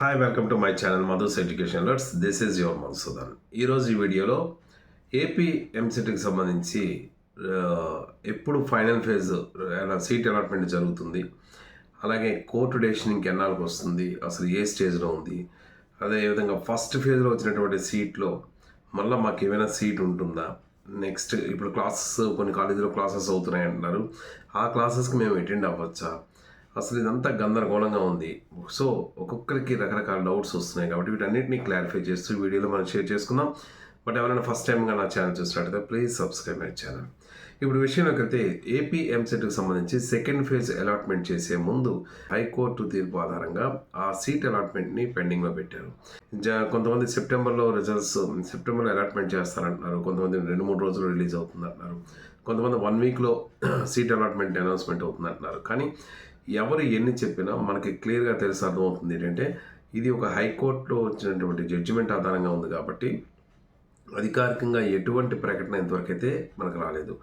Hi welcome to my channel Madhu's education లర్స్. This is your Madhusudan. ఈరోజు ఈ వీడియోలో ఏపీ ఎంసెట్కి సంబంధించి ఎప్పుడు ఫైనల్ ఫేజ్ సీట్ అలాట్మెంట్ జరుగుతుంది, అలాగే కోర్టు డెసిషన్ ఇంకెన్నాళ్ళకి వస్తుంది, అసలు ఏ స్టేజ్లో ఉంది, అదేవిధంగా ఫస్ట్ ఫేజ్లో వచ్చినటువంటి సీట్లో మళ్ళీ మాకు ఏమైనా సీట్ ఉంటుందా, నెక్స్ట్ ఇప్పుడు క్లాసెస్ కొన్ని కాలేజీలో క్లాసెస్ అవుతున్నాయి అంటున్నారు, ఆ క్లాసెస్కి మేము అటెండ్ అవ్వచ్చా, అసలు ఇదంతా గందరగోళంగా ఉంది. సో ఒక్కొక్కరికి రకరకాల డౌట్స్ వస్తున్నాయి కాబట్టి వీటన్నిటిని క్లారిఫై చేస్తూ వీడియోలో మనం షేర్ చేసుకుందాం. బట్ ఎవరైనా ఫస్ట్ టైంగా నా ఛానల్ చూసినట్టయితే ప్లీజ్ సబ్స్క్రైబ్ మై ఛానల్. ఇప్పుడు విషయంలోకి అయితే ఏపీ ఎంసెట్కి సంబంధించి సెకండ్ ఫేజ్ అలాట్మెంట్ చేసే ముందు హైకోర్టు తీర్పు ఆధారంగా ఆ సీట్ అలాట్మెంట్ని పెండింగ్లో పెట్టారు. కొంతమంది సెప్టెంబర్లో అలాట్మెంట్ చేస్తారంటున్నారు, కొంతమంది 2-3 రోజులు రిలీజ్ అవుతుంది అంటున్నారు, కొంతమంది 1 వీక్లో సీట్ అలాట్మెంట్ అనౌన్స్మెంట్ అవుతుంది అంటున్నారు. కానీ ఎవరు ఎన్ని చెప్పినా మనకి క్లియర్గా తెలిసి అర్థమవుతుంది ఏంటంటే ఇది ఒక హైకోర్టులో వచ్చినటువంటి జడ్జిమెంట్ ఆధారంగా ఉంది కాబట్టి అధికారికంగా ఎటువంటి ప్రకటన ఇంతవరకు అయితే మనకు రాలేదు.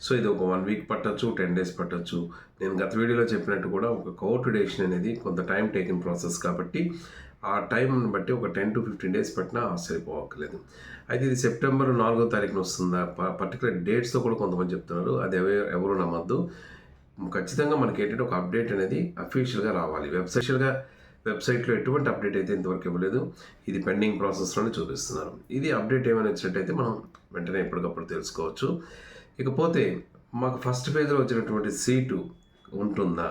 సో ఇది ఒక 1 వీక్ పట్టచ్చు, 10 డేస్ పట్టచ్చు. నేను గత వీడియోలో చెప్పినట్టు కూడా ఒక కోర్టు డెసిషన్ అనేది కొంత టైం టేకింగ్ ప్రాసెస్ కాబట్టి ఆ టైంని బట్టి ఒక 10 to 15 డేస్ పట్టినా ఆశ్చర్యపోవట్లేదు. అయితే ఇది సెప్టెంబర్ 4వ తారీఖున వస్తుందా, పర్టికులర్ డేట్స్తో కూడా కొంతమంది చెప్తున్నారు. అది ఎవరు నమ్మద్దు. ఖచ్చితంగా మనకి ఏంటంటే ఒక అప్డేట్ అనేది అఫీషియల్గా రావాలి. వెబ్సైట్లో ఎటువంటి అప్డేట్ అయితే ఇంతవరకు ఇవ్వలేదు. ఇది పెండింగ్ ప్రాసెస్లోనే చూపిస్తున్నారు. ఇది అప్డేట్ ఏమైనా వచ్చినట్టయితే మనం వెంటనే ఎప్పటికప్పుడు తెలుసుకోవచ్చు. ఇకపోతే మాకు ఫస్ట్ ఫేజ్లో వచ్చినటువంటి సీటు ఉంటుందా,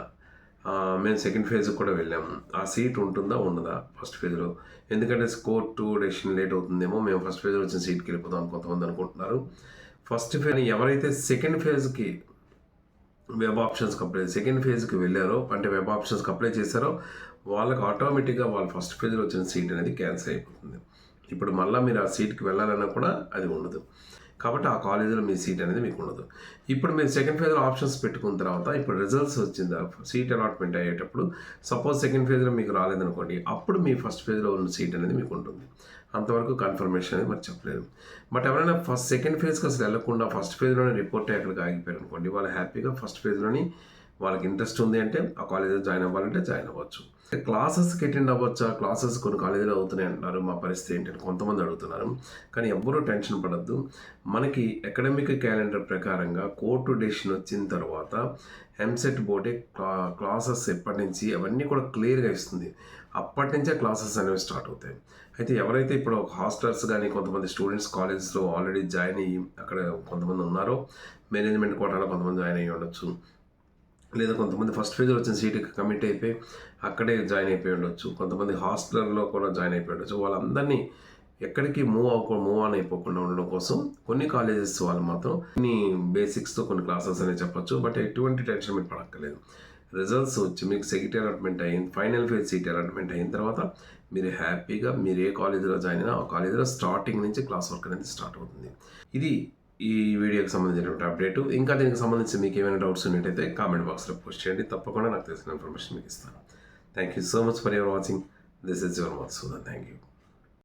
మేము సెకండ్ ఫేజ్కి కూడా వెళ్ళాము, ఆ సీట్ ఉంటుందా ఉండదా ఫస్ట్ ఫేజ్లో, ఎందుకంటే కోర్టు డెసిషన్ లేట్ అవుతుందేమో, మేము ఫస్ట్ ఫేజ్లో వచ్చిన సీట్కి వెళ్ళిపోతాం కొంతమంది అనుకుంటున్నారు. ఫస్ట్ ఫేజ్ ఎవరైతే సెకండ్ ఫేజ్కి సెకండ్ ఫేజ్కి వెళ్ళారో అంటే వెబ్ ఆప్షన్స్కి అప్లై చేశారో వాళ్ళకి ఆటోమేటిక్గా వాళ్ళు ఫస్ట్ ఫేజ్లో వచ్చిన సీట్ అనేది క్యాన్సిల్ అయిపోతుంది. ఇప్పుడు మళ్ళీ మీరు ఆ సీట్కి వెళ్ళాలన్నా కూడా అది ఉండదు. కాబట్టి ఆ కాలేజీలో మీ సీట్ అనేది మీకు ఉండదు. ఇప్పుడు మీరు సెకండ్ ఫేజ్లో ఆప్షన్స్ పెట్టుకున్న తర్వాత ఇప్పుడు రిజల్ట్స్ వచ్చింది, సీట్ అలాట్మెంట్ అయ్యేటప్పుడు సపోజ్ సెకండ్ ఫేజ్లో మీకు రాలేదనుకోండి, అప్పుడు మీ ఫస్ట్ ఫేజ్లో ఉన్న సీట్ అనేది మీకు ఉంటుంది. అంతవరకు కన్ఫర్మేషన్ అనేది మరి చెప్పలేదు. బట్ ఎవరైనా సెకండ్ ఫేజ్కి అసలు వెళ్ళకుండా ఫస్ట్ ఫేజ్లోనే రిపోర్ట్ అక్కడికి ఆగిపోయారు అనుకోండి, వాళ్ళు హ్యాపీగా ఫస్ట్ ఫేజ్లోని వాళ్ళకి ఇంట్రెస్ట్ ఉంది అంటే ఆ కాలేజీలో జాయిన్ అవ్వాలంటే జాయిన్ అవ్వచ్చు. క్లాసెస్కి అటెండ్ అవ్వచ్చా, క్లాసెస్ కొన్ని కాలేజీలో అవుతున్నాయి అంటున్నారు, మా పరిస్థితి ఏంటంటే కొంతమంది అడుగుతున్నారు. కానీ ఎవ్వరూ టెన్షన్ పడద్దు. మనకి అకాడమిక్ క్యాలెండర్ ప్రకారంగా కోర్టు డెసిషన్ వచ్చిన తర్వాత ఎంసెట్ బోర్డే క్లాసెస్ ఎప్పటి నుంచి అవన్నీ కూడా క్లియర్గా ఇస్తుంది. అప్పటి నుంచే క్లాసెస్ అనేవి స్టార్ట్ అవుతాయి. అయితే ఎవరైతే ఇప్పుడు హాస్టల్స్ కానీ కొంతమంది స్టూడెంట్స్ కాలేజెస్లో ఆల్రెడీ జాయిన్ అయ్యి అక్కడ కొంతమంది ఉన్నారో, మేనేజ్మెంట్ కోటాలో కొంతమంది జాయిన్ అయ్యి ఉండొచ్చు, లేదా కొంతమంది ఫస్ట్ ఫేజ్లో వచ్చిన సీట్కి కమిట్ అయిపోయి అక్కడే జాయిన్ అయిపోయి ఉండొచ్చు, కొంతమంది హాస్టల్లో కూడా జాయిన్ అయిపోయి ఉండొచ్చు. వాళ్ళందరినీ ఎక్కడికి మూవ్ ఆన్ అయిపోకుండా ఉండడం కోసం కొన్ని కాలేజెస్ వాళ్ళు మాత్రం కొన్ని బేసిక్స్తో కొన్ని క్లాసెస్ అనేవి చెప్పొచ్చు. బట్ ఎటువంటి టెన్షన్ మీరు పడక్కర్లేదు. రిజల్ట్స్ వచ్చి మీకు సీట్ అలాట్మెంట్ అయింది, ఫైనల్ ఫేజ్ సీట్ అలాట్మెంట్ అయిన తర్వాత మీరు హ్యాపీగా మీరు ఏ కాలేజీలో జాయిన్ అయినా ఆ కాలేజీలో స్టార్టింగ్ నుంచి క్లాస్ వర్క్ అనేది స్టార్ట్ అవుతుంది. ఇది ఈ వీడియోకి సంబంధించినటువంటి అప్డేటు. ఇంకా దీనికి సంబంధించి మీకు ఏమైనా డౌట్స్ ఉన్నట్టయితే కామెంట్ బాక్స్లో పోస్ట్ చేయండి, తప్పకుండా నాకు తెలిసిన ఇన్ఫర్మేషన్ మీకు ఇస్తాను. Thank you so much for your watching. This is your Madhusudan. Thank you.